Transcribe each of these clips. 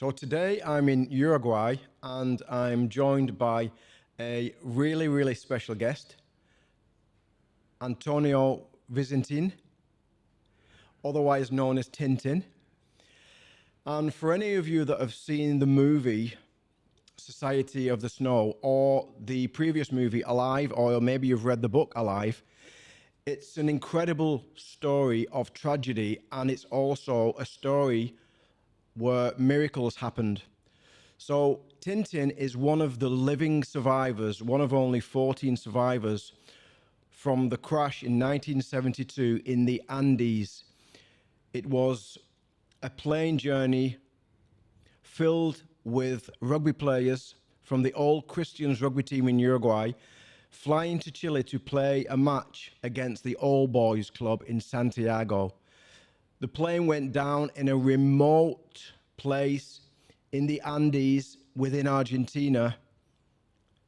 So today I'm in Uruguay and I'm joined by a really, really special guest, Antonio Vizintin, otherwise known as Tintin. And for any of you that have seen the movie Society of the Snow or the previous movie Alive, or maybe you've read the book Alive, it's an incredible story of tragedy, and it's also a story where miracles happened. So Tintin is one of the living survivors, one of only 14 survivors from the crash in 1972 in the Andes. It was a plane journey filled with rugby players from the old Christians rugby team in Uruguay, flying to Chile to play a match against the All Boys club in Santiago. The plane went down in a remote place in the Andes within Argentina.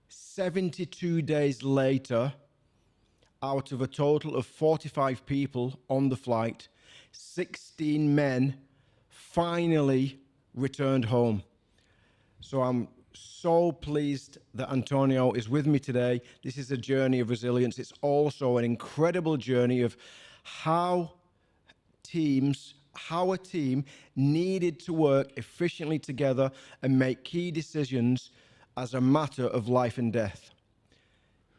72 days later, out of a total of 45 people on the flight, 16 men finally returned home. So I'm so pleased that Antonio is with me today. This is a journey of resilience. It's also an incredible journey of how a team needed to work efficiently together and make key decisions as a matter of life and death.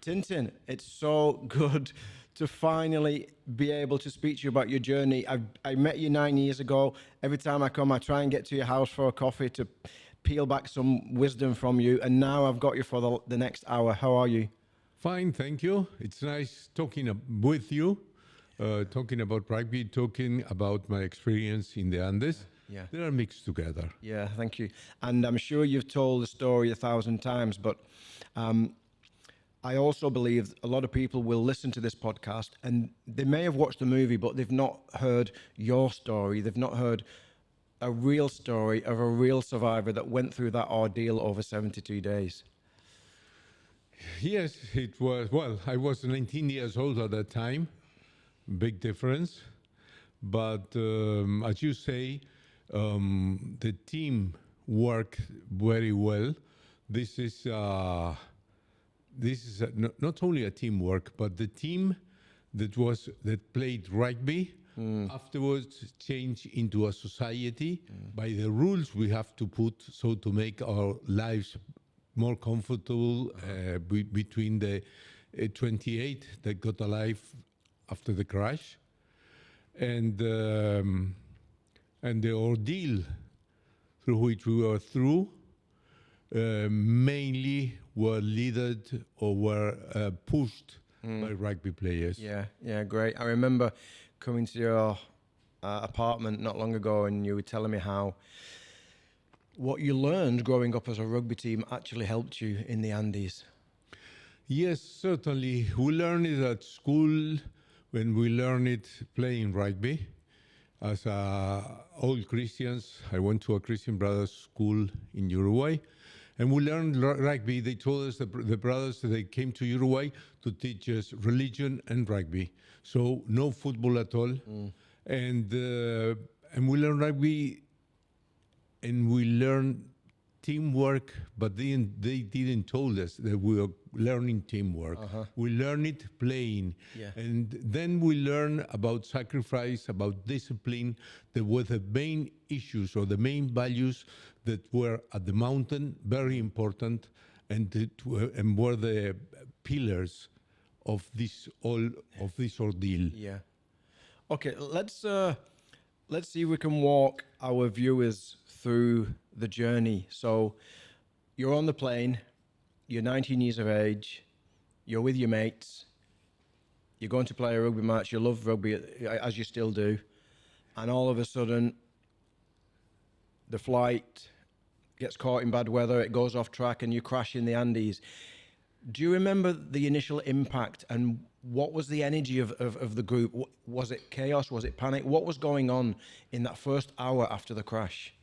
Tintin, it's so good to finally be able to speak to you about your journey. I met you 9 years ago. Every time I come, I try and get to your house for a coffee to peel back some wisdom from you. And now I've got you for the next hour. How are you? Fine, thank you. It's nice talking with you, talking about rugby, talking about my experience in the Andes. Yeah. They are mixed together. Yeah, thank you. And I'm sure you've told the story 1,000 times, but I also believe a lot of people will listen to this podcast and they may have watched the movie, but they've not heard your story. They've not heard a real story of a real survivor that went through that ordeal over 72 days. Yes, it was. Well, I was 19 years old at that time. Big difference. But as you say, the team worked very well. This is not only a teamwork, but the team that played rugby afterwards changed into a society by the rules we have to put so to make our lives more comfortable between the 28 that got alive after the crash and the ordeal through which we were through mainly were led or were pushed by rugby players. Yeah, great. I remember coming to your apartment not long ago and you were telling me how what you learned growing up as a rugby team actually helped you in the Andes. Yes, certainly. We learned it at school when we learned it playing rugby. As old Christians, I went to a Christian Brothers school in Uruguay. And we learned rugby. They told us, the brothers, they came to Uruguay to teach us religion and rugby. So no football at all. And we learned rugby and we learned teamwork, but they didn't told us that we were learning teamwork. We learned it playing. Yeah. And then we learned about sacrifice, about discipline. That were the main issues or the main values that were at the mountain, very important, and were the pillars of this ordeal. Yeah. Okay, let's see if we can walk our viewers through the journey. So you're on the plane, you're 19 years of age, you're with your mates, you're going to play a rugby match, you love rugby as you still do, and all of a sudden the flight gets caught in bad weather, it goes off track and you crash in the Andes. Do you remember the initial impact and what was the energy of the group? Was it chaos? Was it panic? What was going on in that first hour after the crash?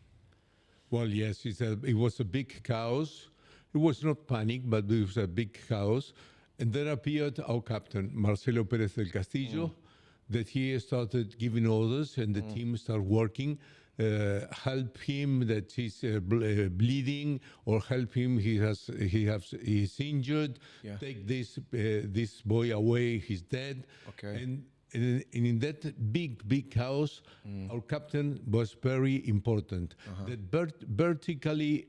Well, yes, it was a big chaos. It was not panic, but it was a big chaos. And then appeared our captain, Marcelo Pérez del Castillo, that he started giving orders and the team started working. help him that he's bleeding, or help him he's injured. Yeah. Take this boy away, he's dead. Okay. And in that big house, our captain was very important. That vertically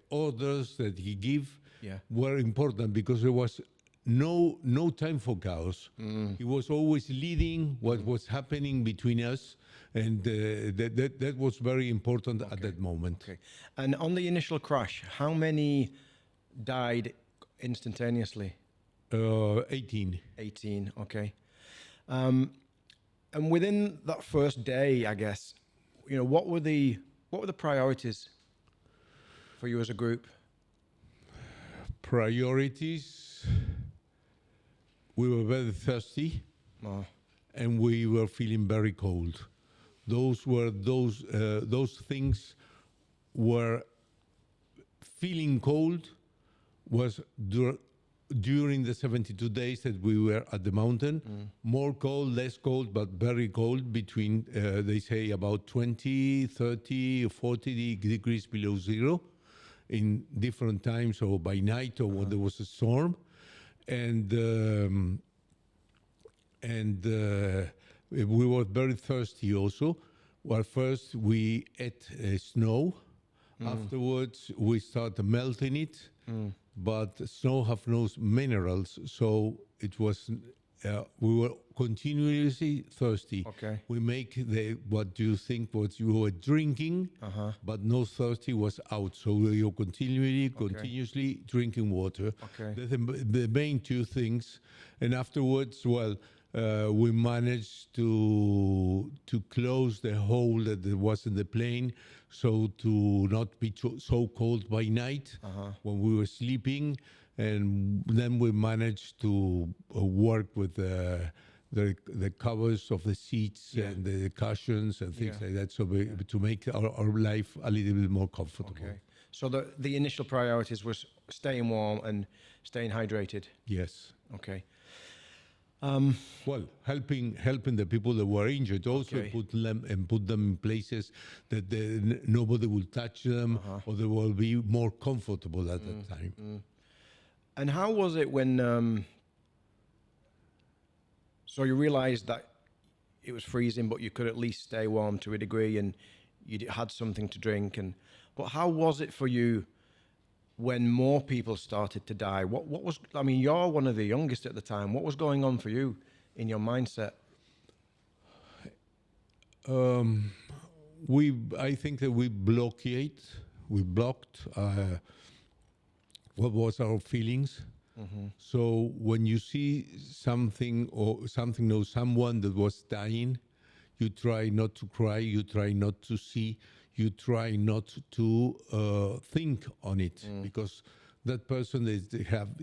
orders that he gave Yeah. were important, because there was no time for chaos. He was always leading what was happening between us, and that was very important at that moment. Okay. And on the initial crash, how many died instantaneously? 18. 18. Okay. And within that first day, I guess, what were the priorities for you as a group? Priorities. We were very thirsty, Oh, and we were feeling very cold. Those things were feeling cold was during the 72 days that we were at the mountain. More cold, less cold, but very cold, between, they say, about 20, 30, 40 degrees below zero in different times, or by night, or when there was a storm. And we were very thirsty also. Well, first we ate snow. Afterwards, we started melting it. But snow have no minerals, so it was. We were continuously thirsty. Okay. We make what you think was you were drinking, but no thirsty was out. So we were continuously drinking water. Okay. That's the main two things. And afterwards, we managed to close the hole that there was in the plane, so to not be so cold by night when we were sleeping. And then we managed to work with the covers of the seats and the cushions and things like that, so to make our life a little bit more comfortable. okay. So the initial priorities was staying warm and staying hydrated. Yes. Okay. Well, helping the people that were injured, also Okay. put them in places that nobody will touch them, or they will be more comfortable at that time. And how was it when? So you realized that it was freezing, but you could at least stay warm to a degree, and you had something to drink. But how was it for you when more people started to die? What was? I mean, you're one of the youngest at the time. What was going on for you in your mindset? I think that we blocked what was our feelings. So when you see something or someone that was dying, you try not to cry, you try not to see, you try not to think on it, because that person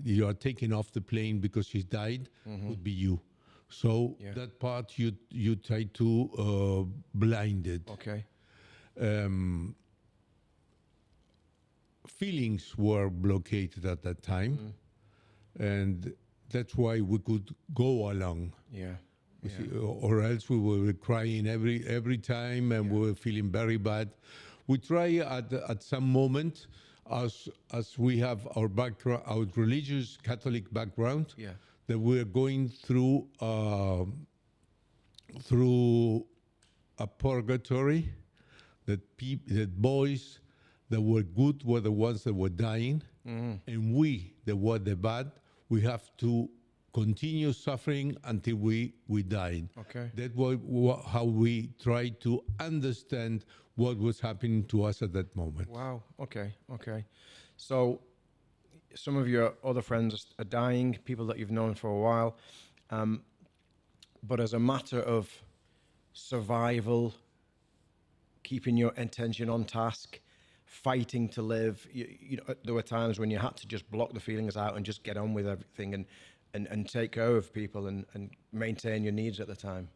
you are taking off the plane because she died would be you. So that part you try to blind it. Okay. Feelings were blockaded at that time, and that's why we could go along. Yeah. You see, or else we were crying every time, and we were feeling very bad. We try at some moment, as we have our background, our religious Catholic background, that we're going through a purgatory, that boys that were good were the ones that were dying, and we that were the bad, we have to continue suffering until we died. Okay. That was how we tried to understand what was happening to us at that moment. Wow. Okay. Okay. So some of your other friends are dying, people that you've known for a while, but as a matter of survival, keeping your attention on task, fighting to live, you know, there were times when you had to just block the feelings out and just get on with everything and take care of people and maintain your needs at the time.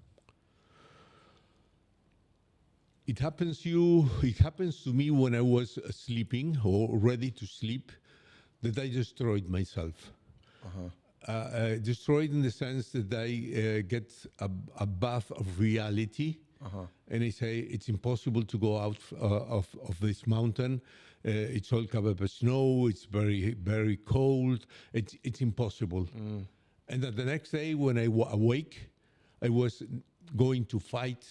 It happens to me when I was sleeping or ready to sleep, that I destroyed myself. Destroyed in the sense that I get a bath of reality, And he say, it's impossible to go out of this mountain. It's all covered by snow. It's very, very cold. It's impossible. And then the next day when I awake, I was going to fight,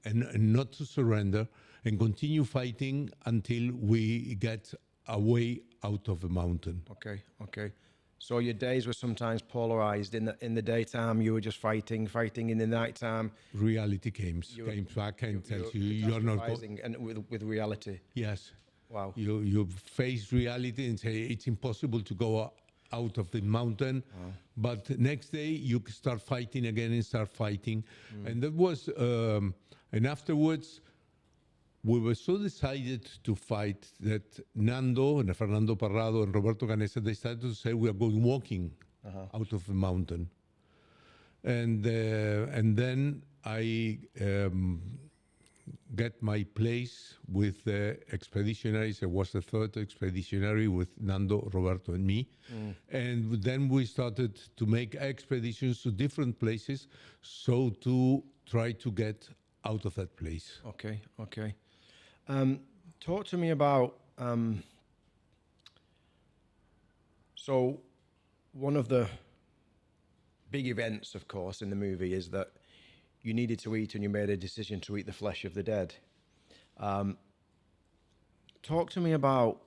and not to surrender, and continue fighting until we get away out of the mountain. Okay. So your days were sometimes polarized. In the daytime, you were just fighting. In the nighttime, Reality came back and tells you're not going. And with reality. Yes. Wow. You face reality and say it's impossible to go out of the mountain. But next day you start fighting again and start fighting. And that was, and afterwards, we were so decided to fight that Nando and Fernando Parrado and Roberto Canessa, they started to say we are going walking out of the mountain. And then I get my place with the expeditionaries. I was the third expeditionary with Nando, Roberto, and me. And then we started to make expeditions to different places, so to try to get out of that place. Okay. Talk to me about. So, one of the big events, of course, in the movie is that you needed to eat, and you made a decision to eat the flesh of the dead. Talk to me about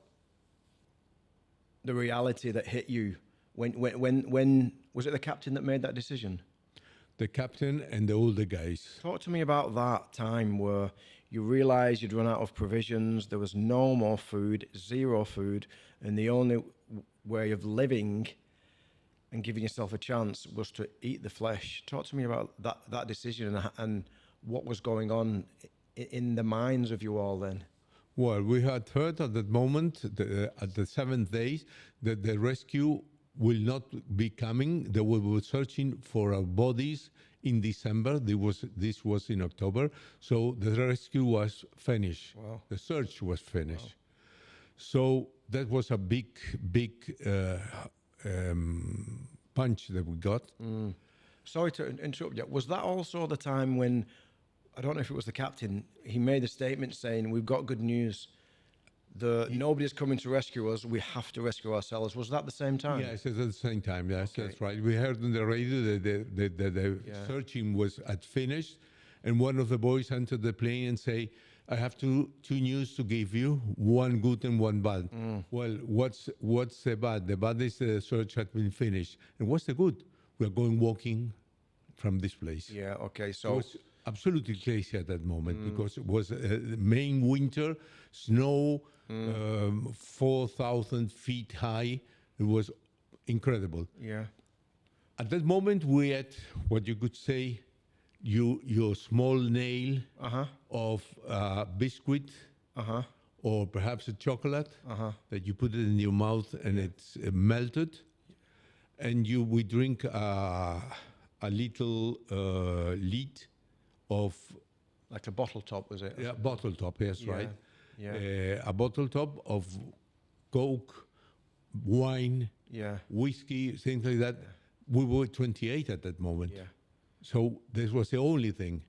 the reality that hit you when was it the captain that made that decision? The captain and the older guys. Talk to me about that time where you realized you'd run out of provisions, there was no more food, zero food, and the only way of living and giving yourself a chance was to eat the flesh. Talk to me about that decision and what was going on in the minds of you all then. Well, we had heard at that moment, at the 7th day, that the rescue will not be coming. They were searching for our bodies in December. This was in October. So the rescue was finished. Wow. The search was finished. Wow. So that was a big punch that we got. Sorry to interrupt you. Was that also the time when, I don't know if it was the captain, he made a statement saying, we've got good news. Nobody's coming to rescue us. We have to rescue ourselves. Was that the same time? Yes, at the same time. Yes, Okay. That's right. We heard on the radio that the searching was finished, and one of the boys entered the plane and say, "I have two news to give you. One good and one bad." Well, what's the bad? The bad is the search had been finished, and what's the good? We are going walking from this place. Yeah. Okay. It So. was absolutely crazy at that moment because it was Main winter, snow, 4,000 feet high. It was incredible. Yeah. At that moment, we had what you could say your small nail of biscuit or perhaps a chocolate that you put it in your mouth and it's melted, and we drink a little lid of Like a bottle top, was it? bottle top. Yes, Yeah. right. Yeah. A bottle top of Coke, wine, whiskey, things like that. We were 28 at that moment. Yeah. So this was the only thing.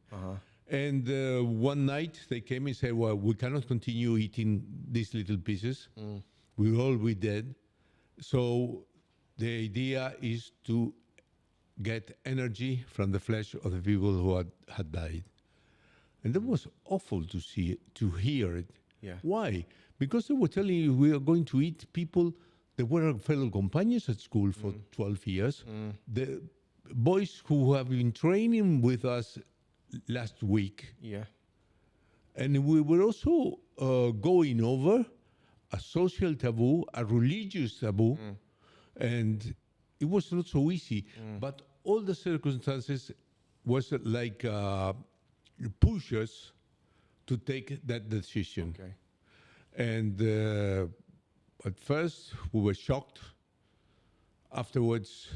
And one night they came and said, well, we cannot continue eating these little pieces. We will all be dead. So the idea is to get energy from the flesh of the people who had died. And that was awful to hear it. Yeah. Why? Because they were telling you we are going to eat people that were our fellow companions at school for 12 years. The boys who have been training with us last week. Yeah. And we were also going over a social taboo, a religious taboo, and it was not so easy. But all the circumstances was like push us to take that decision. Okay. And at first we were shocked. Afterwards,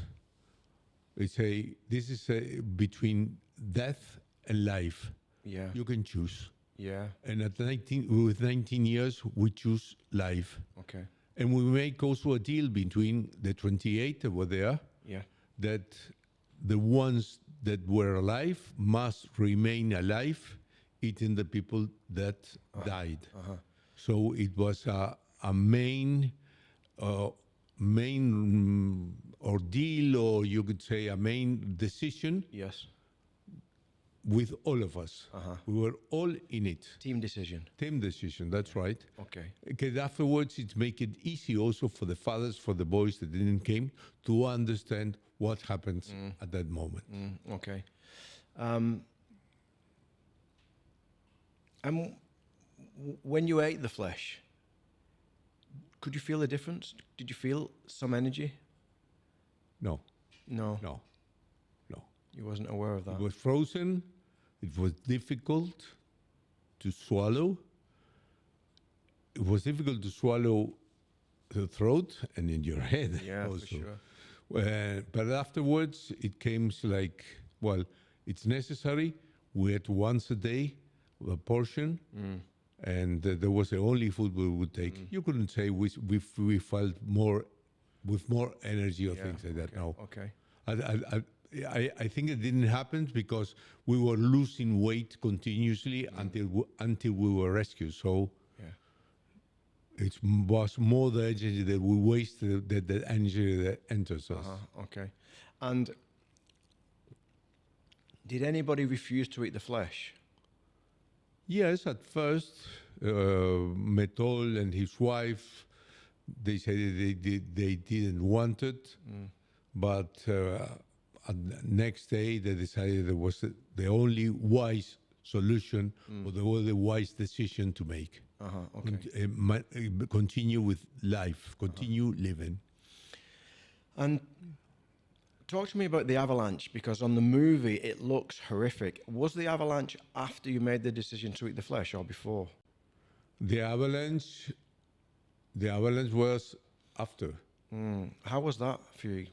we say this is between death and life. Yeah. You can choose. Yeah. And with 19 years, we choose life. Okay. And we make also a deal between the 28 that were there, Yeah. that the ones that were alive must remain alive, eating the people that died. So it was a main ordeal, or you could say a main decision Yes. with all of us. We were all in it. Team decision. Team decision, that's right. Okay. Because afterwards, it make it easy also for the fathers, for the boys that didn't came, to understand what happens at that moment. Okay. And when you ate the flesh, could you feel a difference? Did you feel some energy? No, No. no, no. You wasn't aware of that. It was frozen. It was difficult to swallow. It was difficult to swallow the throat and in your head Yeah, also. for sure. But afterwards, it came like, well, it's necessary. We ate once a day, a portion, and that was the only food we would take. You couldn't say we felt more with more energy or things like that. No. Okay. I think it didn't happen because we were losing weight continuously until we were rescued. So it was more the energy that we wasted than the energy that enters us. Okay. And did anybody refuse to eat the flesh? Yes, at first, Metol and his wife, they said they didn't want it, but the next day they decided it was the only wise solution or the only wise decision to make. Okay. Continue with life, continue living. And talk to me about the avalanche, because on the movie it looks horrific. Was the avalanche after you made the decision to eat the flesh or before? The avalanche was after. How was that for you?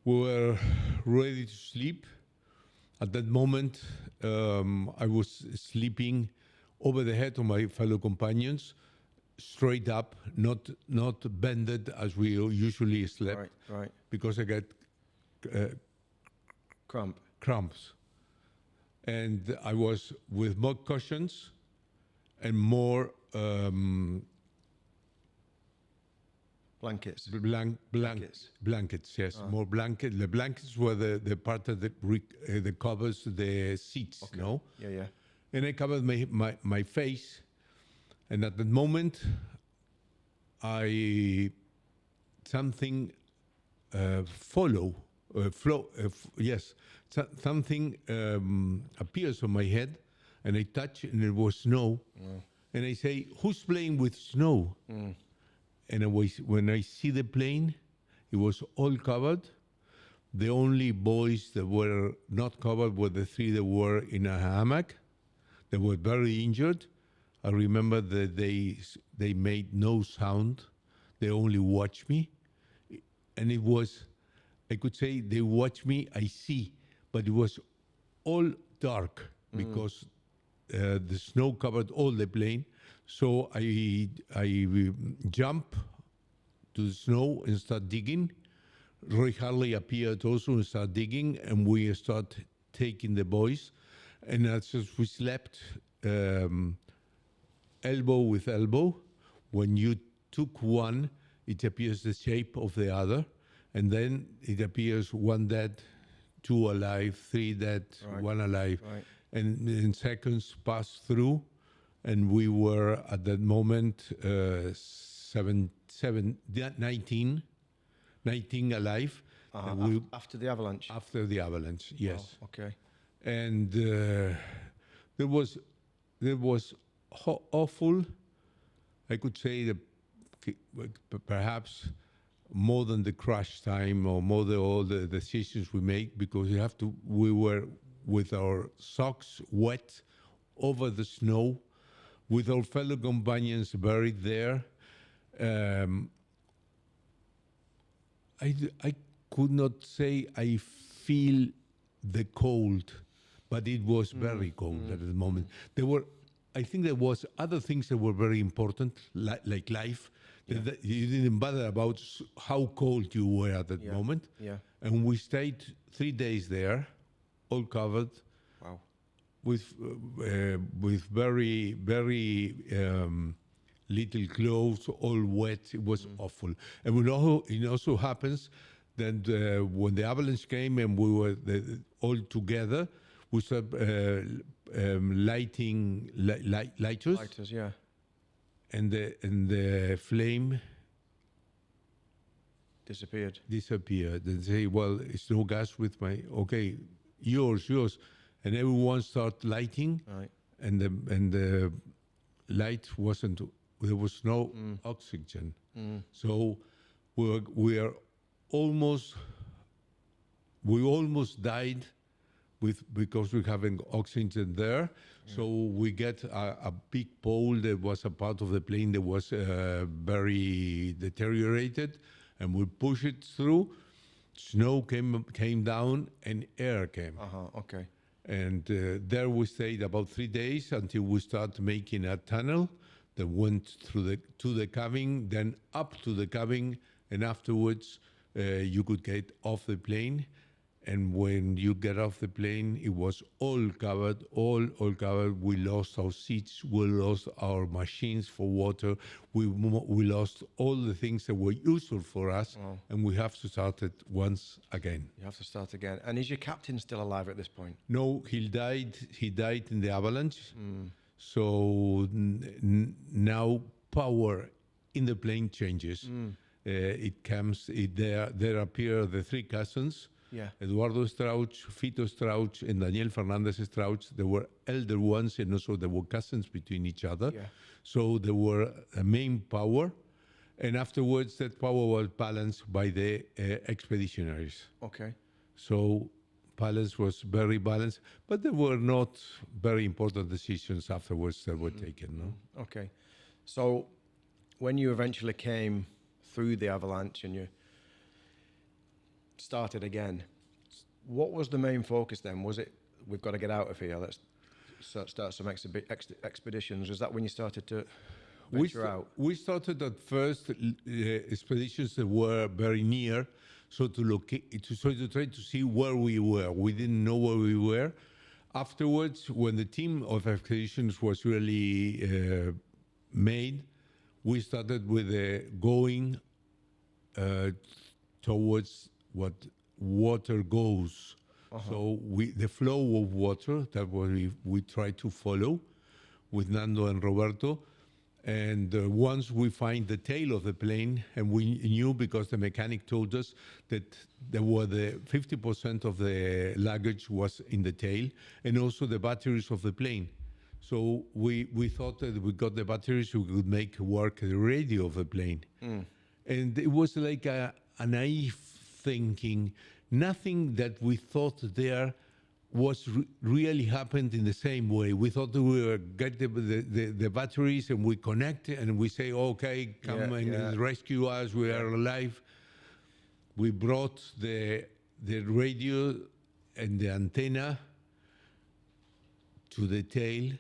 We were ready to sleep. At that moment, I was sleeping over the head of my fellow companions, straight up, not bended as we usually slept, Right. because I got cramps. And I was with more cushions and more Blankets. Blankets, yes, more blanket. The blankets were the part that covers the seats, no? Yeah. And I covered my face, and at that moment, something something appears on my head, and I touch, and it was snow, and I say, "Who's playing with snow?" And when I see the plane, it was all covered. The only boys that were not covered were the three that were in a hammock. They were very injured. I remember that they made no sound. They only watched me. And it was, I could say they watched me, I see, but it was all dark because the snow covered all the plane. So I jump to the snow and start digging. Roy Harley appeared also and started digging, and we start taking the boys. And as we slept elbow with elbow, when you took one, it appears the shape of the other, and then it appears one dead, two alive, three dead, one alive. Right. And in seconds passed through, and we were at that moment 19 alive. After the avalanche? After the avalanche, yes. Oh, okay. And there was awful. I could say that perhaps more than the crash time or more than all the decisions we made, because we were with our socks wet over the snow, with our fellow companions buried there. I could not say I feel the cold, but it was very cold at the moment. I think there was other things that were very important, like life. That you didn't bother about how cold you were at that moment. Yeah. and we stayed 3 days there, all covered, Wow. with very little clothes, all wet. It was awful. And it also happens that when the avalanche came and we were all together, we started lighting lighters, Lighters, yeah. and the flame Disappeared. disappeared. And say, well, it's no gas with my, okay, yours. And everyone started lighting, Right. and the light wasn't, there was no oxygen. So we almost died because we having oxygen there. So we get a big pole that was a part of the plane that was very deteriorated, and we push it through. Snow came down and air came. Okay. And there we stayed about 3 days until we started making a tunnel that went to the cabin, then up to the cabin, and afterwards you could get off the plane. And when you get off the plane, it was all covered, all covered. We lost our seats, we lost our machines for water, we lost all the things that were useful for us, and we have to start it once again. You have to start again. And is your captain still alive at this point? No, he died in the avalanche. So now power in the plane changes. There appear the three cousins. Yeah. Eduardo Strauch, Fito Strauch, and Daniel Fernandez Strauch. They were elder ones, and also they were cousins between each other. Yeah. So they were a main power. And afterwards, that power was balanced by the expeditionaries. Okay. So balance was very balanced, but there were not very important decisions afterwards that were taken. No? Okay. So when you eventually came through the avalanche and you started again, what was the main focus then? Was it, we've got to get out of here, let's start some expeditions? Was that when you started to venture out? We started at first expeditions that were very near, so to try to see where we were. We didn't know where we were. Afterwards, when the team of expeditions was really made, we started with going towards what water goes. So the flow of water, that we try to follow with Nando and Roberto. And once we find the tail of the plane, and we knew because the mechanic told us that there were the 50% of the luggage was in the tail, and also the batteries of the plane. So we thought that we got the batteries, we could make work the radio of the plane. And it was like a naive thinking. Nothing that we thought there was really happened in the same way. We thought that we would get the batteries and we connect and we say, okay, come and rescue us, we are alive. We brought the radio and the antenna to the tail,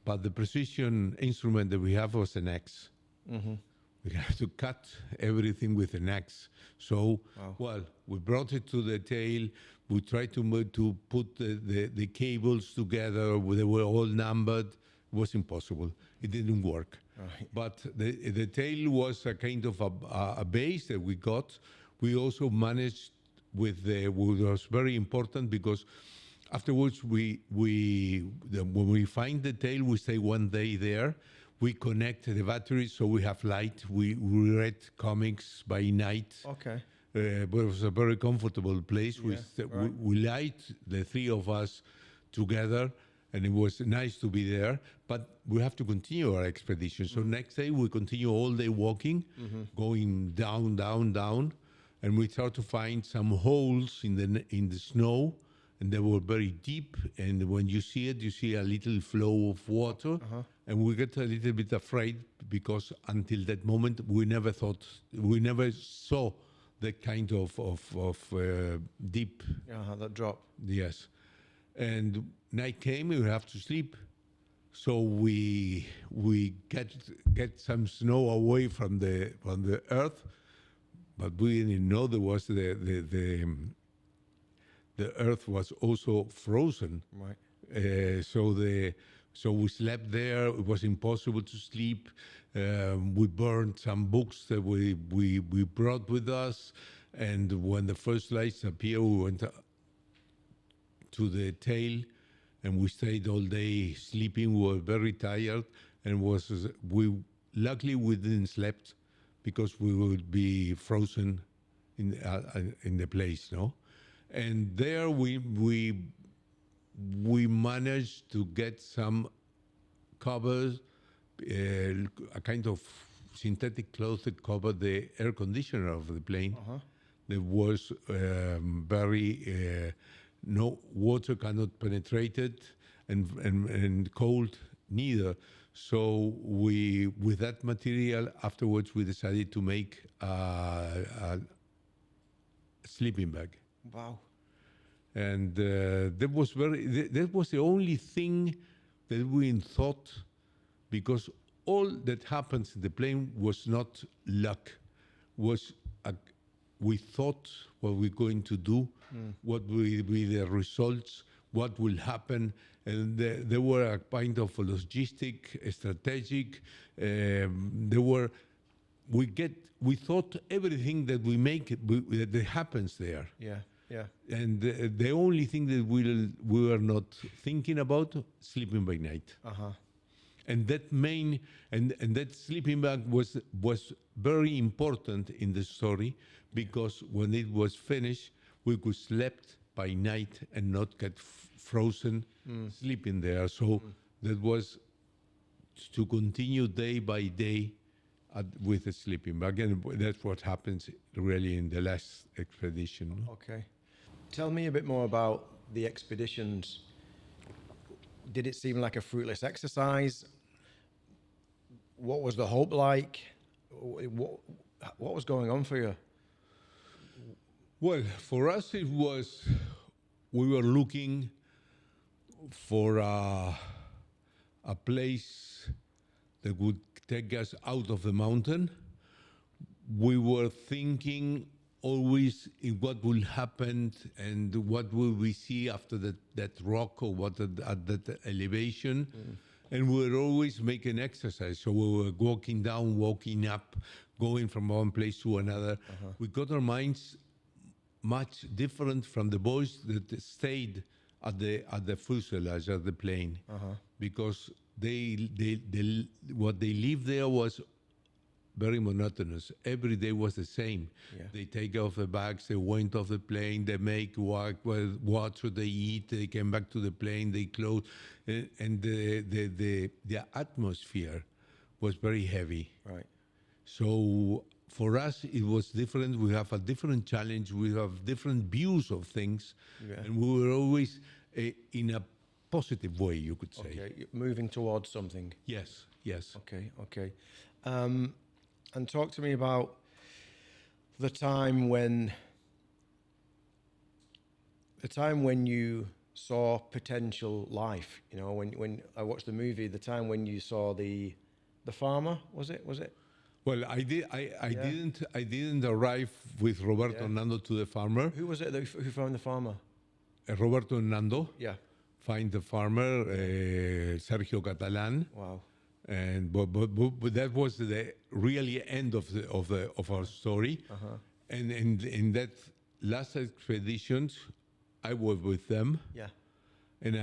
but the precision instrument that we have was an axe. We had to cut everything with an axe. So, we brought it to the tail. We tried to put the cables together. They were all numbered. It was impossible. It didn't work. Right. But the tail was a kind of a base that we got. We also managed with which was very important because afterwards when we find the tail, we stay 1 day there. We connect the batteries so we have light. We read comics by night. Okay. But it was a very comfortable place. We light the three of us together, and it was nice to be there. But we have to continue our expedition. So next day we continue all day walking, going down, down, down, and we start to find some holes in the snow, and they were very deep. And when you see it, you see a little flow of water, and we get a little bit afraid because until that moment we never saw that kind of deep. That drop. Yes. And night came, we have to sleep. So we get some snow away from the earth, but we didn't know there was the earth was also frozen. Right. So we slept there. It was impossible to sleep. We burned some books that we brought with us, and when the first lights appeared, we went to the tail, and we stayed all day sleeping. We were very tired, and luckily we didn't slept because we would be frozen in the place, no. And there we managed to get some covers, a kind of synthetic cloth that covered the air conditioner of the plane. There was very no water cannot penetrate it, and cold neither. So with that material, afterwards we decided to make a sleeping bag. Wow. And that was the only thing that we thought, because all that happens in the plane was not luck, we thought what we're going to do, what will be the results, what will happen, and there were a kind of logistic, strategic. We thought everything that we make that happens there. Yeah. Yeah. And the only thing that we were not thinking about, sleeping by night. And that that sleeping bag was very important in the story, because when it was finished, we could sleep by night and not get frozen sleeping there. So that was to continue day by day with the sleeping bag, and that's what happens really in the last expedition. Okay. Tell me a bit more about the expeditions. Did it seem like a fruitless exercise? What was the hope like? What was going on for you? Well, for us it was, we were looking for a place that would take us out of the mountain. We were thinking always in what will happen and what will we see after that rock, or what at that elevation. And we were always making exercise. So we were walking down, walking up, going from one place to another. We got our minds much different from the boys that stayed at the fuselage of the plane, because what they lived there was very monotonous. Every day was the same. Yeah. They take off the bags, they went off the plane, they make water, they eat, they came back to the plane, they close, and the atmosphere was very heavy. Right. So for us, it was different. We have a different challenge. We have different views of things, and we were always in a positive way, you could say. Okay, moving towards something. Yes. Okay. And talk to me about the time when you saw potential life. You know, when I watched the movie, the time when you saw the farmer, was it? Well, I didn't arrive with Roberto and Nando to the farmer. Who was it who found the farmer? Roberto and Nando. Yeah. Find the farmer, Sergio Catalán. Wow. And but that was the really end of our story. And in that last expedition, I was with them. Yeah. And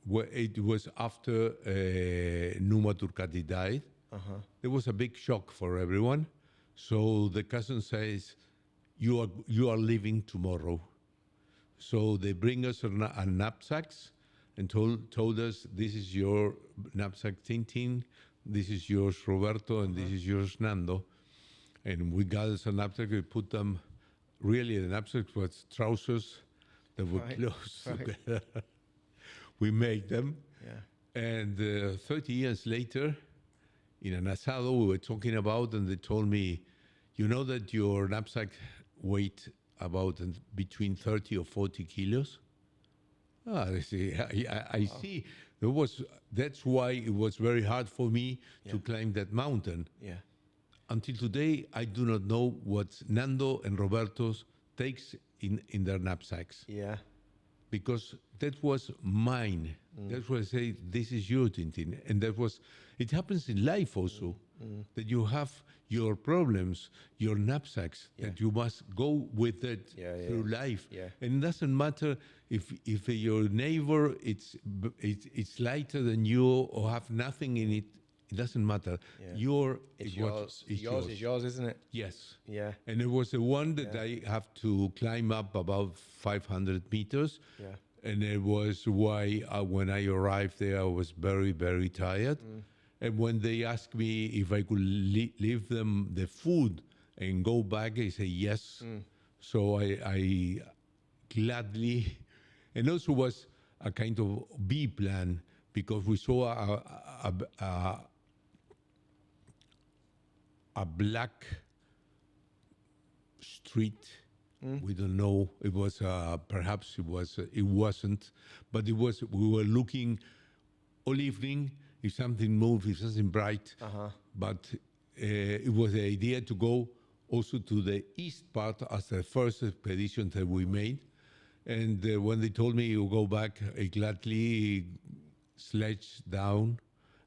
it was after Numa Turcati died. There was a big shock for everyone. So the cousin says, "You are leaving tomorrow." So they bring us a knapsacks and told us, "This is your knapsack, Tintin. This is yours, Roberto, and this is yours, Nando." And we got us a knapsack. We put them. Really, the knapsack was trousers that were close together. We made them. Yeah. And 30 years later, in an asado we were talking about, and they told me, "You know that your knapsack weight about between 30 or 40 kilos?" I see. I see. That's why it was very hard for me to climb that mountain. Yeah. until today, I do not know what Nando and Roberto takes in their knapsacks. Yeah. Because that was mine. That's why I say, this is your Tintin. And that was, it happens in life also, that you have your problems, your knapsacks, that you must go with it through life. Yeah. And it doesn't matter if your neighbor, it's lighter than you or have nothing in it. It doesn't matter. Yeah. It's yours. Yours is yours, isn't it? Yes. Yeah. And it was the one that I have to climb up about 500 meters. Yeah. And it was why when I arrived there, I was very, very tired. And when they asked me if I could leave them the food and go back, I say yes. So I gladly, and also was a kind of B plan because we saw a black street. We don't know. It was perhaps it was. It wasn't, but it was. We were looking all evening if something moved, if something bright. But it was the idea to go also to the east part as the first expedition that we made. And when they told me you go back, I gladly sledged down,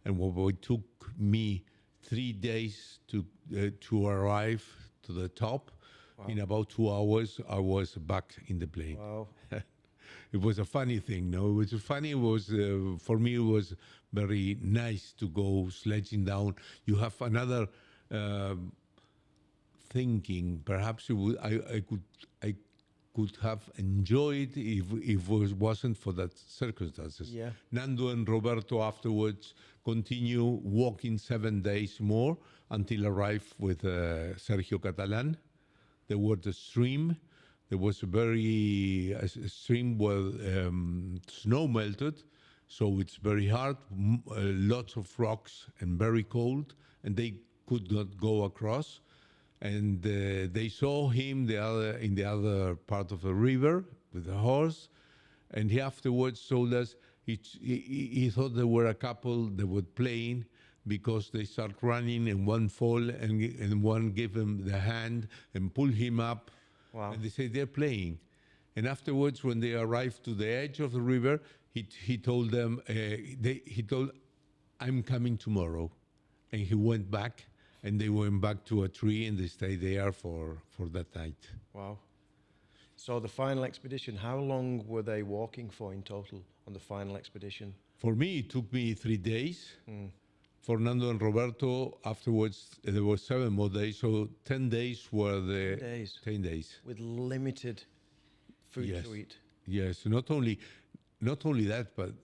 and it took me 3 days to arrive to the top. Wow. In about 2 hours, I was back in the plane. Wow. It was a funny thing, no? It was funny. It was for me. It was very nice to go sledging down. You have another thinking. Perhaps I could have enjoyed if it wasn't for that circumstances. Yeah. Nando and Roberto afterwards continue walking 7 days more until arrived with Sergio Catalan. There was a stream. There was a stream where snow melted, so it's very hard, lots of rocks and very cold, and they could not go across. And they saw him in the other part of the river with a horse, and he afterwards told us he thought there were a couple that were playing, because they start running and one fall and one give him the hand and pull him up. Wow. And they say they're playing. And afterwards, when they arrived to the edge of the river, he told them, I'm coming tomorrow. And he went back, and they went back to a tree, and they stayed there for that night. Wow. So the final expedition, how long were they walking for in total on the final expedition? For me, it took me 3 days. For Nando and Roberto, afterwards, there were 7 more days, so 10 days were 10 days. With limited food to eat. Yes, not only that, but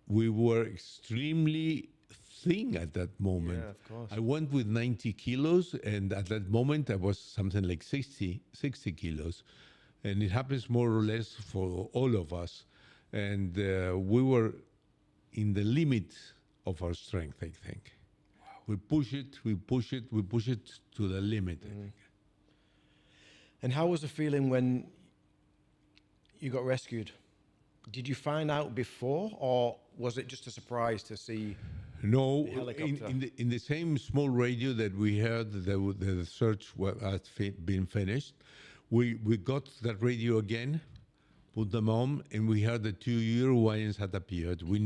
we were extremely thin at that moment. Yeah, of course. I went with 90 kilos, and at that moment, I was something like 60 kilos. And it happens more or less for all of us. And we were in the limit of our strength, I think. Wow. We push it to the limit, I think. And how was the feeling when you got rescued? Did you find out before, or was it just a surprise to see the helicopter? in the same small radio that we heard that the search had been finished, we got that radio again, put them on, and we heard the 2 Uruguayans had appeared. We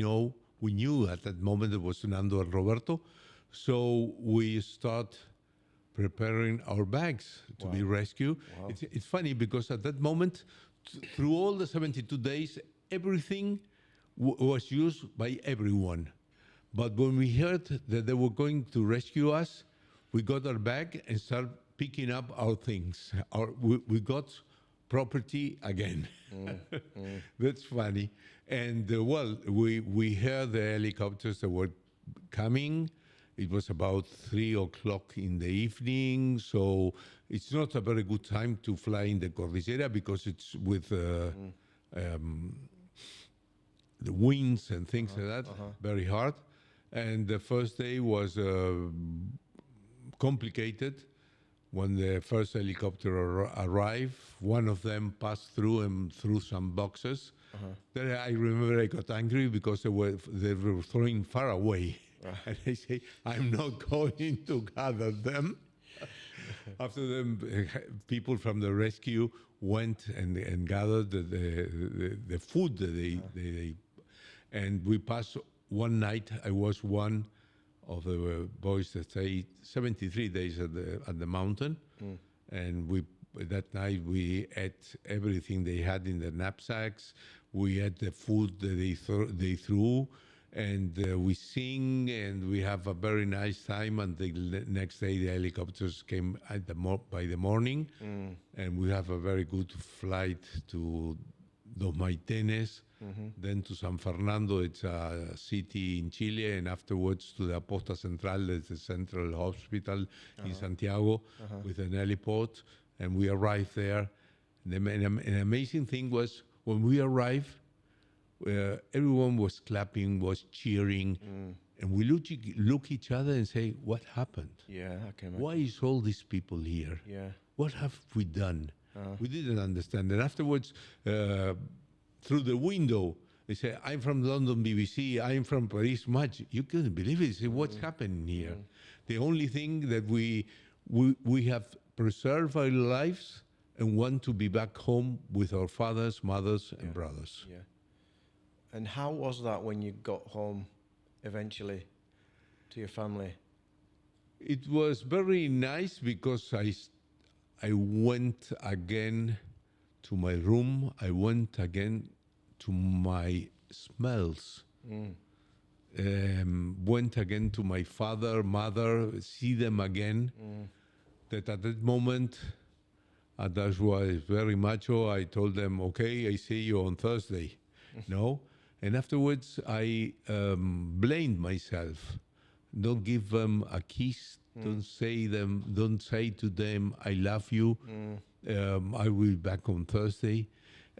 knew at that moment it was Nando and Roberto, so we start preparing our bags to be rescued. Wow. It's funny because at that moment, through all the 72 days, everything was used by everyone. But when we heard that they were going to rescue us, we got our bag and started picking up our things. We got property again. That's funny. And we heard the helicopters that were coming. It was about 3 o'clock in the evening, so it's not a very good time to fly in the Cordillera because it's with the winds and things like that, very hard. And the first day was complicated. When the first helicopter arrived, one of them passed through and threw some boxes. Then I remember I got angry because they were throwing far away. And I say, I'm not going to gather them. After them, people from the rescue went and gathered the food that they and we passed one night. I was one of the boys that stayed 73 days at the mountain, and that night we ate everything they had in the knapsacks. We ate the food that they threw, and we sing, and we have a very nice time until the next day the helicopters came by the morning, and we have a very good flight to Dos Maitenes, then to San Fernando, it's a city in Chile, and afterwards to the Aposta Central, that's the central hospital in Santiago, with an heliport, and we arrived there. An amazing thing was when we arrived, everyone was clapping, was cheering, and we look each other and say, what happened? Yeah, I can imagine. Why is all these people here? Yeah. What have we done? We didn't understand. And afterwards, through the window, they say, I'm from London BBC, I'm from Paris Match. You couldn't believe it. Say, what's happening here? The only thing that we have preserved our lives and want to be back home with our fathers, mothers, and brothers. Yeah. And how was that when you got home eventually to your family? It was very nice because I went again to my room. I went again to my smells. Went again to my father, mother, see them again. That at that moment, that was very macho. I told them, okay, I see you on Thursday. No? And afterwards, I blamed myself. Don't give them a kiss. Don't say to them, I love you. I will be back on Thursday.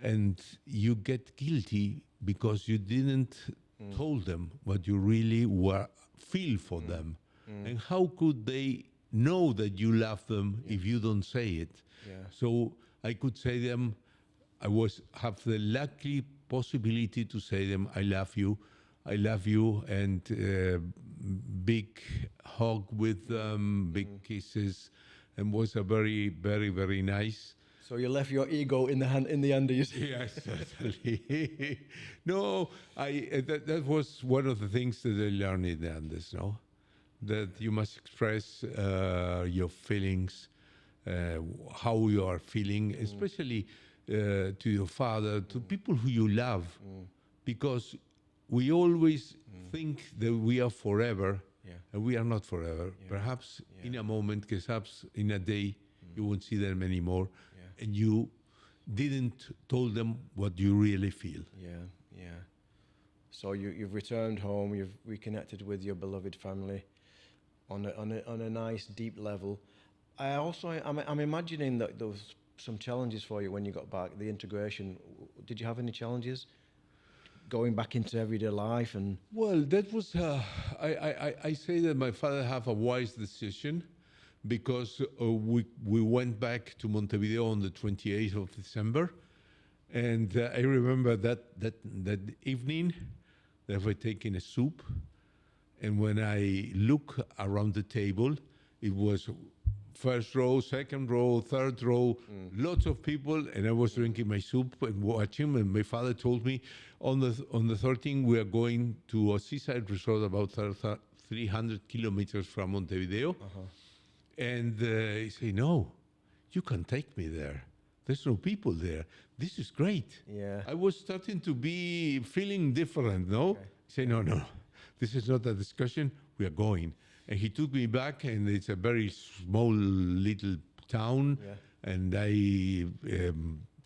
And you get guilty because you didn't told them what you really feel for them. And how could they know that you love them if you don't say it? Yeah. So I could say them, have the lucky possibility to say them, I love you, and big hug with them, big kisses, and was a very, very, very nice. So you left your ego in the Andes. Yes, certainly. No, that was one of the things that I learned in the Andes, no? That you must express your feelings, how you are feeling, especially to your father, to people who you love, because we always think that we are forever, and we are not forever. Perhaps in a moment, perhaps in a day, you won't see them anymore, and you didn't told them what you really feel. Yeah. So you've returned home. You've reconnected with your beloved family on a nice deep level. I'm imagining that there was some challenges for you when you got back. The integration. Did you have any challenges going back into everyday life? And well, that was I say that my father have a wise decision, because we went back to Montevideo on the 28th of December, and I remember that evening that we taking a soup, and when I look around the table, it was first row, second row, third row, lots of people, and I was drinking my soup and watching. And my father told me, on the 13th we are going to a seaside resort about 300 kilometers from Montevideo. And he said, no, you can take me there. There's no people there. This is great. Yeah. I was starting to be feeling different, no? Okay. He said, no, this is not a discussion. We are going. And he took me back, and it's a very small little town. Yeah. And I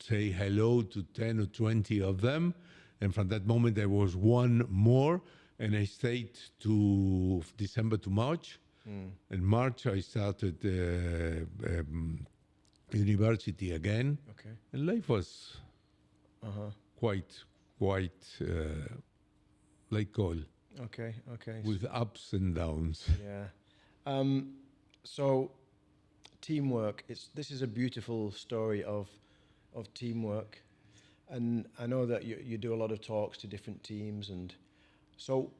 say hello to 10 or 20 of them. And from that moment, there was one more. And I stayed to December to March. In March, I started university again. Okay. And life was quite like all, Okay. with ups and downs. Yeah. So teamwork. This is a beautiful story of teamwork, and I know that you do a lot of talks to different teams, and so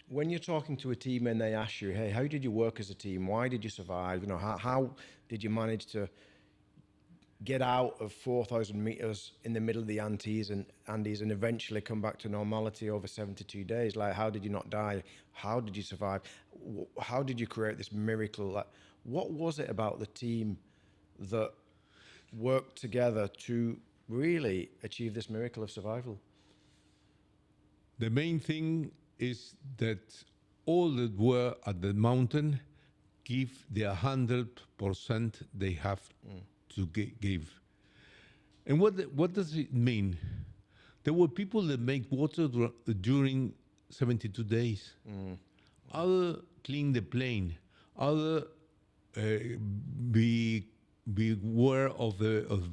When you're talking to a team and they ask you, hey, how did you work as a team? Why did you survive? You know, how did you manage to get out of 4,000 meters in the middle of the Andes and eventually come back to normality over 72 days? Like, how did you not die? How did you survive? How did you create this miracle? Like, what was it about the team that worked together to really achieve this miracle of survival? The main thing is that all that were at the mountain give the 100% they have to give. And what does it mean? There were people that make water during 72 days. Other clean the plane. Other be aware of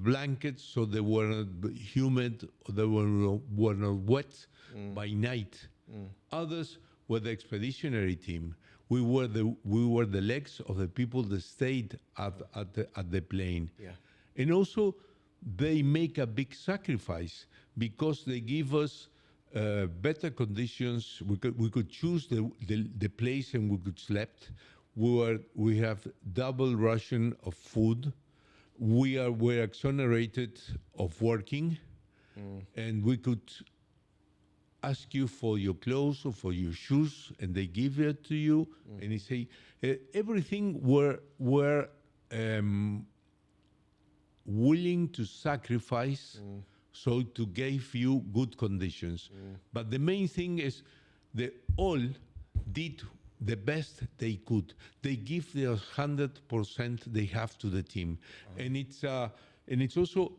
blankets so they were not humid or they were not wet by night. Others were the expeditionary team. We were the legs of the people that stayed at the plane. Yeah. And also they make a big sacrifice because they give us better conditions. We could choose the place and we could sleep. We have double ration of food. We're exonerated of working, and we could ask you for your clothes or for your shoes, and they give it to you, and they say everything we're willing to sacrifice so to give you good conditions. But the main thing is they all did the best they could. They give their 100% they have to the team, and it's also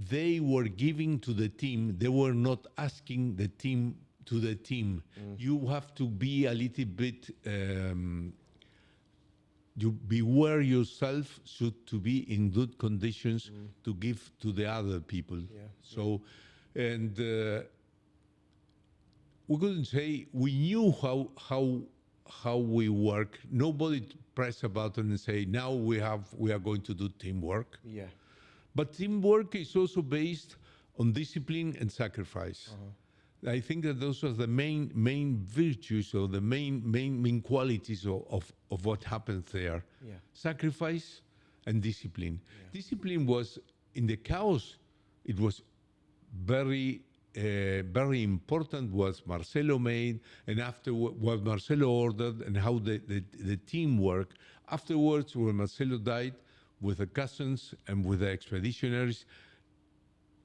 they were giving to the team. They were not asking the team to the team. You have to be a little bit. You beware yourself should to be in good conditions to give to the other people. Yeah. So, and we couldn't say we knew how we work. Nobody press a button and say now we are going to do teamwork. Yeah. But teamwork is also based on discipline and sacrifice. I think that those are the main virtues or the main qualities of what happens there. Yeah. Sacrifice and discipline. Yeah. Discipline was in the chaos. It was very important what Marcelo made, and after what Marcelo ordered, and how the team worked. Afterwards, when Marcelo died, with the cousins and with the expeditionaries,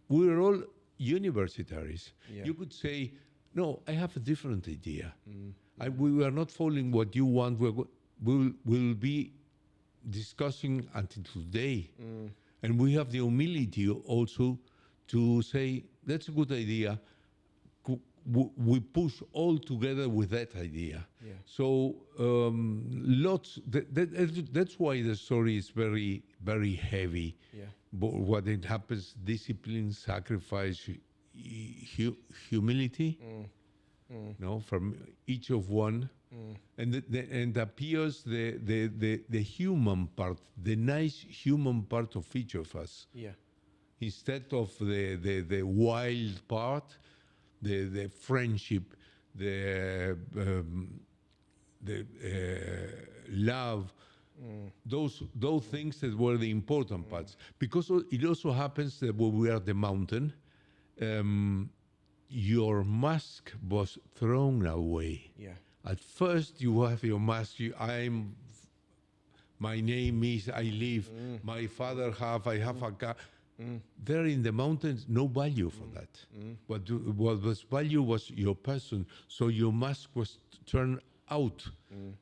we were all universitaries. Yeah. You could say, no, I have a different idea. We are not following what you want. We'll be discussing until today. And we have the humility also to say, that's a good idea. We push all together with that idea. Yeah. So that's why the story is very, very heavy. Yeah. But what it happens, discipline, sacrifice, humility, no, from each of one. And appears the human part, the nice human part of each of us. Yeah. Instead of the wild part, the friendship, the love, those things that were the important parts. Because it also happens that when we are at the mountain, your mask was thrown away. Yeah. At first, you have your mask. My name is. I live. My father I have a car. There in the mountains, no value for that. What was value was your person. So your mask was turned out,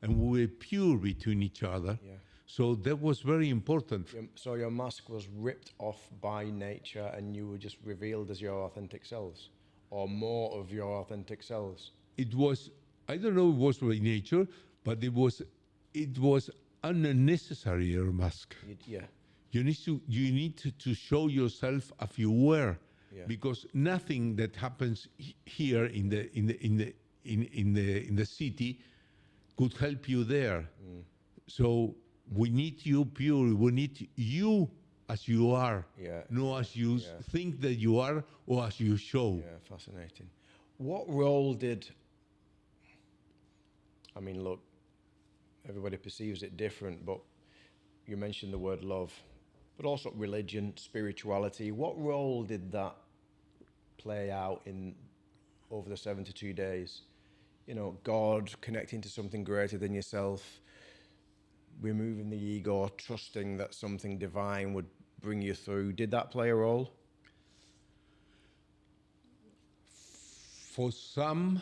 and we were pure between each other. Yeah. So that was very important. So your mask was ripped off by nature, and you were just revealed as your authentic selves, or more of your authentic selves. It was, I don't know, it was by nature, but it was unnecessary, your mask. Yeah. You need to show yourself as you were, Yeah. because nothing that happens here in the city could help you there. So we need you pure. We need you as you are, Yeah. not as you think that you are or as you show. Yeah, fascinating. What role did I mean, look, everybody perceives it different, but you mentioned the word love, but also religion, spirituality. What role did that play out in over the 72 days? You know, God connecting to something greater than yourself, removing the ego, trusting that something divine would bring you through. Did that play a role? For some,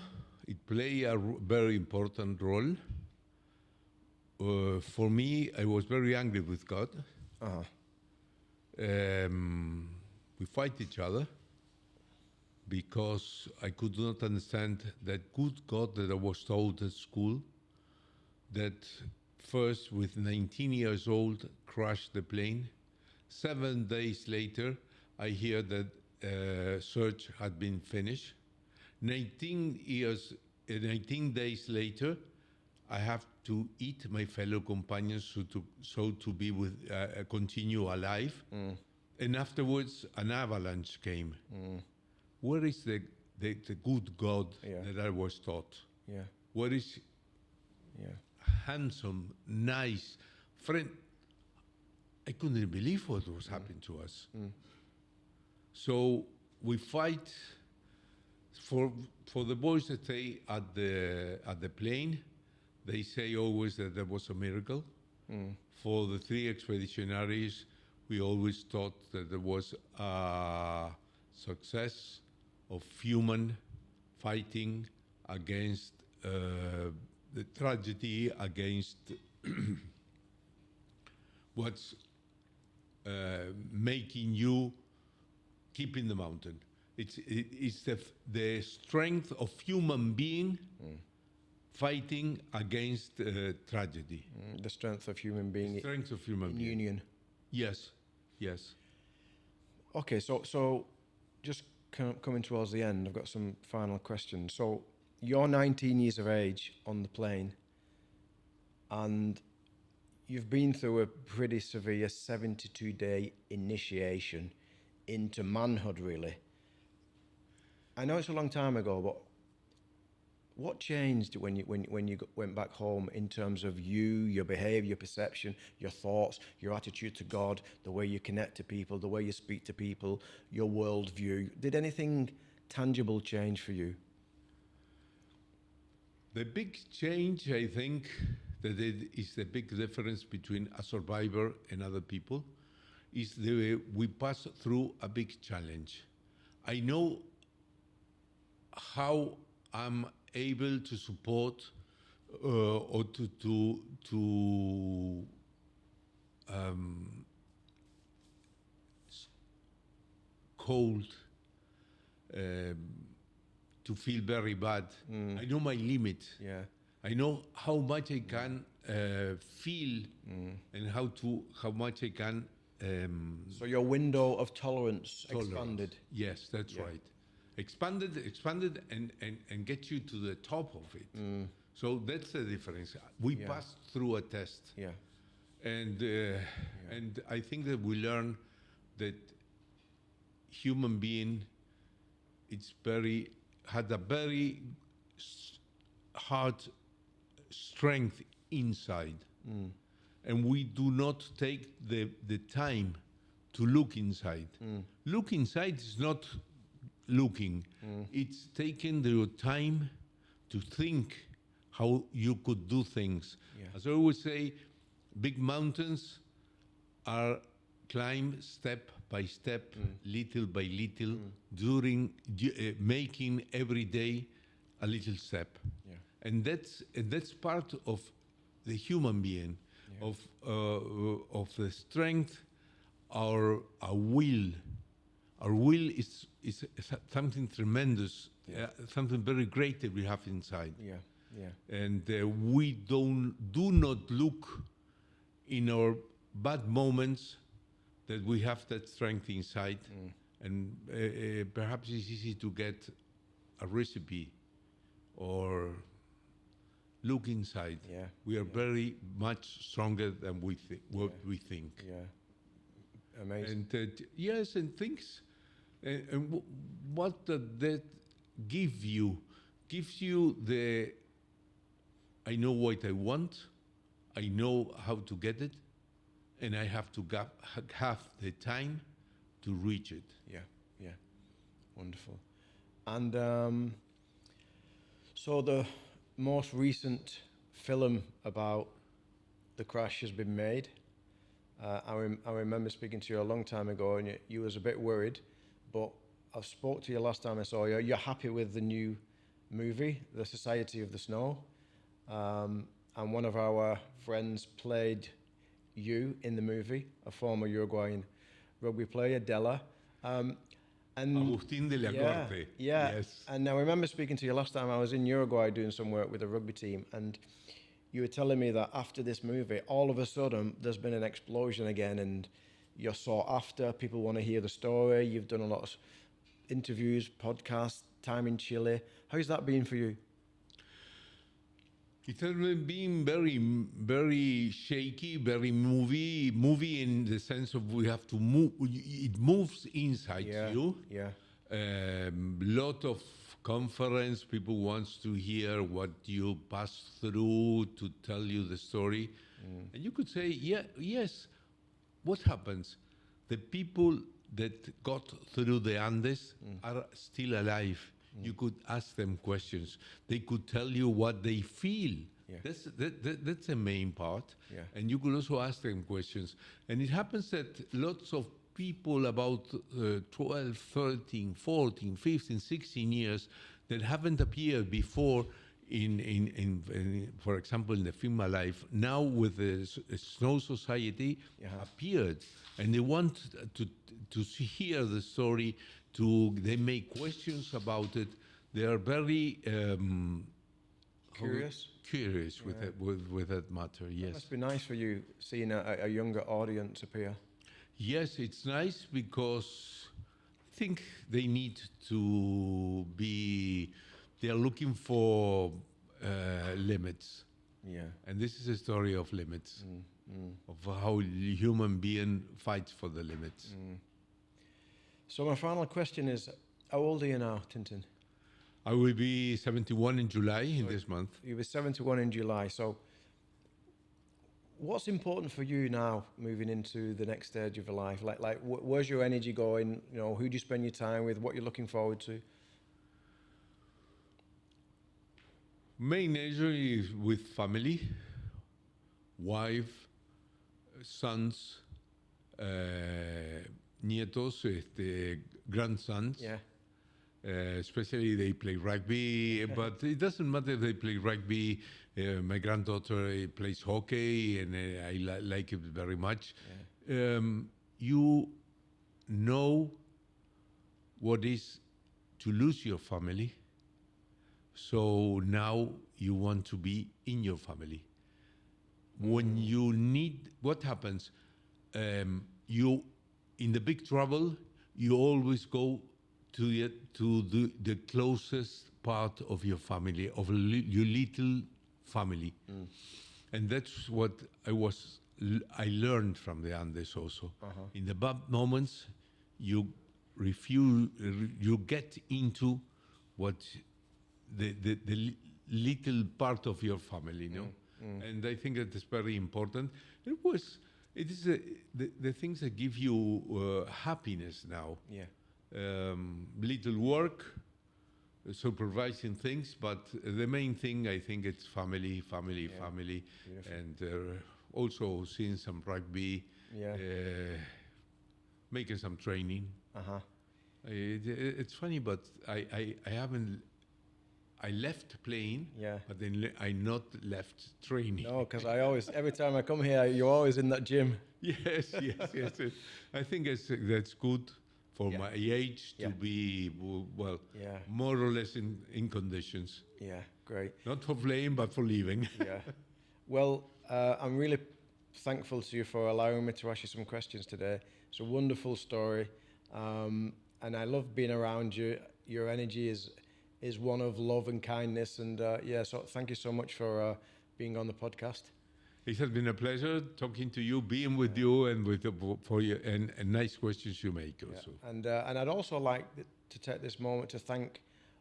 it played a very important role. For me, I was very angry with God. Uh-huh. We fight each other because I could not understand that good God that I was taught at school, that first with 19 years old crashed the plane. 7 days later, I hear that search had been finished. 19 days later, I have to eat my fellow companions so to be with continue alive. And afterwards, an avalanche came. Where is the good God that I was taught? Yeah. Where is handsome, nice friend? I couldn't believe what was happening to us. So we fight for the boys that stay at the plane. They say always that there was a miracle. For the 3 expeditionaries, we always thought that there was a success of human fighting against the tragedy, against what's making you keep in the mountain. It's the strength of human being fighting against tragedy. The strength of human being. The strength of human in being. union. Yes, yes. Okay, so just coming towards the end, I've got some final questions. So you're 19 years of age on the plane, and you've been through a pretty severe 72-day initiation into manhood, really. I know it's a long time ago, but what changed when you went back home in terms of you, your behavior, your perception, your thoughts, your attitude to God, the way you connect to people, the way you speak to people, your worldview? Did anything tangible change for you? The big change, I think, that it is the big difference between a survivor and other people, is the way we pass through a big challenge. I know how I'm able to support or to cold, to feel very bad. I know my limit. Yeah. I know how much I can feel and how much I can. So your window of tolerance expanded. Yes, that's right. Expanded and get you to the top of it. So that's the difference. We passed through a test. Yeah. And I think that we learn that human being had a very hard strength inside. And we do not take the time to look inside. Look inside is not looking. It's taking the time to think how you could do things. As I always say, big mountains are climbed step by step, little by little, during making every day a little step. And that's part of the human being, of the strength, our will. Our will is something tremendous, something very great that we have inside. And we do not look in our bad moments that we have that strength inside. And perhaps it's easy to get a recipe or look inside. We are very much stronger than we think. Amazing. And yes, and things. And what does that give you? Gives you the I know what I want, I know how to get it, and I have to have the time to reach it. Yeah, yeah, wonderful. And so the most recent film about the crash has been made. I remember speaking to you a long time ago, and you was a bit worried, but I spoke to you last time I saw you. You're happy with the new movie, The Society of the Snow, and one of our friends played you in the movie, a former Uruguayan rugby player, Della. And Agustín de la yeah, Corte. yeah. Yes. And I remember speaking to you last time I was in Uruguay doing some work with a rugby team, and you were telling me that after this movie, all of a sudden, there's been an explosion again, and you're sought after. People want to hear the story. You've done a lot of interviews, podcasts, time in Chile. How's that been for you? It has been very, very shaky, very movie in the sense of we have to move. It moves inside you. Yeah. Lot of conference. People wants to hear what you pass through to tell you the story, and you could say, yes. What happens? The people that got through the Andes are still alive. You could ask them questions. They could tell you what they feel. Yeah. That's the main part. Yeah. And you could also ask them questions. And it happens that lots of people about 12, 13, 14, 15, 16 years that haven't appeared before in for example, in the film My Life, now with the Snow Society appeared. And they want to hear the story, they make questions about it. They are very curious with that matter. Yes, It must be nice for you seeing a younger audience appear. Yes, it's nice because I think they need to be. They are looking for limits. Yeah. And this is a story of limits, of how the human being fights for the limits. So my final question is, how old are you now, Tintin? I will be 71 in July in this month. You were 71 in July. So what's important for you now moving into the next stage of your life? Like where's your energy going? You know, who do you spend your time with? What you're looking forward to? Main energy is with family, wife, sons, nietos, grandsons. Yeah. Especially they play rugby, but it doesn't matter if they play rugby. My granddaughter plays hockey, and I like it very much. Yeah. You know what is to lose your family, so now you want to be in your family. When you need, what happens? You, in the big trouble, you always go to the closest part of your family, of your little family. And that's what I learned from the Andes also. In the bad moments, you get into what the little part of your family, you know? And I think that is very important. It is the things that give you happiness now. Yeah. Little work, supervising things, but the main thing I think it's family, Beautiful. and also seeing some rugby, making some training. It's funny, but I haven't. I left playing, but then I not left training. No, because every time I come here, you're always in that gym. Yes. I think that's good for my age to be, more or less in conditions. Yeah, great. Not for playing, but for living. Yeah. Well, I'm really thankful to you for allowing me to ask you some questions today. It's a wonderful story, and I love being around you. Your energy is one of love and kindness, and so thank you so much for being on the podcast. It has been a pleasure talking to you, being with you, and for you, and nice questions you make also. And I'd also like to take this moment to thank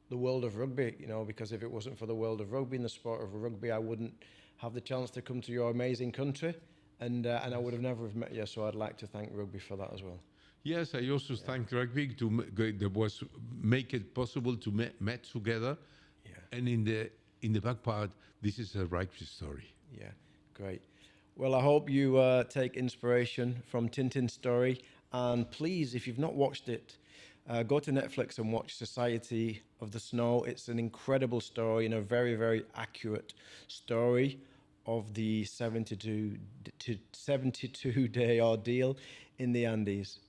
the world of rugby, you know, because if it wasn't for the world of rugby and the sport of rugby, I wouldn't have the chance to come to your amazing country, and I would have never have met you. So I'd like to thank rugby for that as well. Yes, I also thank rugby that was make it possible to met together. Yeah. And in the back part, this is a rugby story. Yeah, great. Well, I hope you take inspiration from Tintin's story. And please, if you've not watched it, go to Netflix and watch Society of the Snow. It's an incredible story and a very, very accurate story of the 72-day ordeal in the Andes.